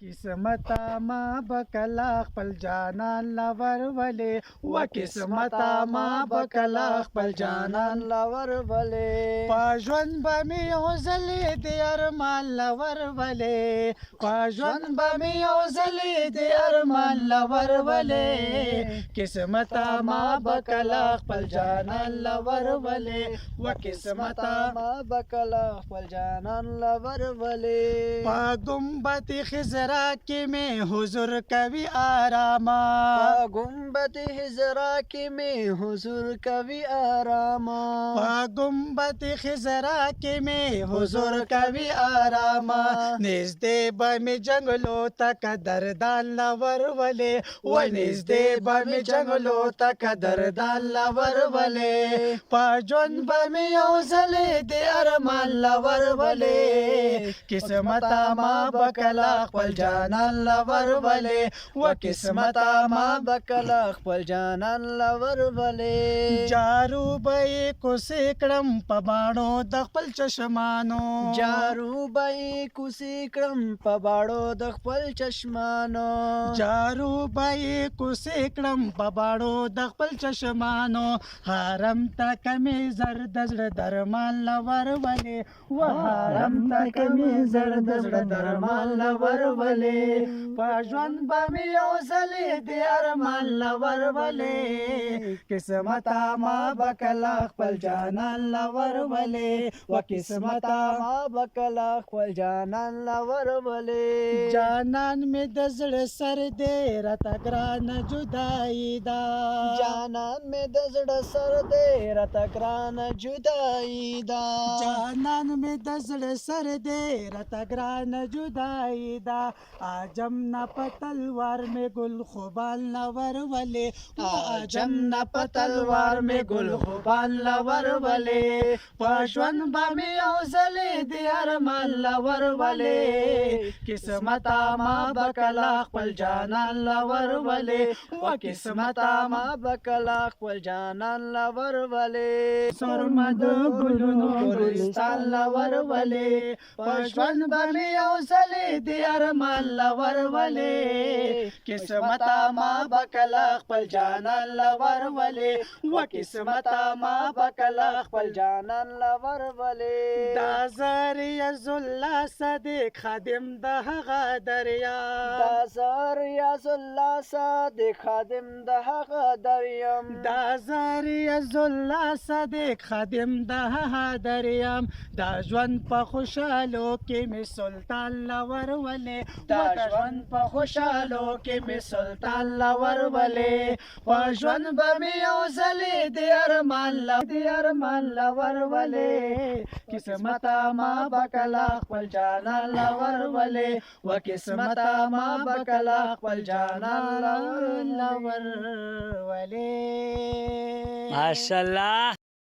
قسمتا ما بکلا خپل جانان لور ولې و قسمتا ما بکلا خپل جانان لور ولې په ژوند به مې یو ځلې د ارمان لور ولې په ژوند به مې یو ځلې د ارمان لور ولې قسمتا ما بکلا خپل جانان لور ولې و قسمتا ما بکلا خپل جانان لور ولې په گنبد خضرا کې مې حضور کوي آراما په گنبد خضرا کې مې حضور کوي آراما په گنبد خضرا کې مې حضور کوي آراما نږدې به مې جنګلو ته قدردان لور ولې و نږدې به مې جنګلو ته قدردان لور ولې په ژوند به مې یو ځلې د ارمان لور ولې قسمتا ما بکلا خپل جانان لور ولې و قسمتا ما بکلا خپل جانان لور ولې جارو به یې کوسې کړم په باڼو د خپل چشمانو جارو به یې کوسې کړم په باڼو د خپل چشمانو جارو به یې کوسې کړم په باڼو د خپل چشمانو حرم ته کمې زر د زړه درمان لور ولې و حرم ته کمې زر د زړه درمان لور ولې په ژوند به مې یو ځلې د ارمان لور ولې قسمتا ما بکلا خپل جانان لور ولې و قسمتا ما بکلا خپل جانان لور ولې جانان مې د زړه سر دی راته ګرانه جدایي ده جانان مې د زړه سر دی راته ګرانه جدایي ده جانان مې د زړه سر دی راته ګرانه جدایي ده عجم نه په تلوار مې ګل خوبان لور ولې عجم نه په تلوار مې ګل خوبان لور ولې په ژوند به مې یو ځلې د ارمان لور ولې قسمتا ما بکلا خپل جانان لور ولې و قسمتا ما بکلا خپل جانان لور ولې سرمه د ګلونو ګلستان لور ولې په ژوند به مې یو ځلې د ارمان لور ولې قسمتا ما بکلا خپل جانان لور ولې و قسمتا ما بکلا خپل جانان لور ولې دا زر یز الله صدیق خادم د هغه دریا دا زر یز الله صدیق خادم د هغه دریم دا زر یز الله صدیق خادم د هغه دریم دا ژوند په خوشالو کې مې سلطان لور ولې دا ژوند په خوشالو کې مې سلطان لور ولې په ژوند به مې یو ځلې د ارمان لور ولې قسمتا ما بکلا خپل جانان لور ولې و قسمتا ما بکلا خپل جانان لور ولې ماشاءالله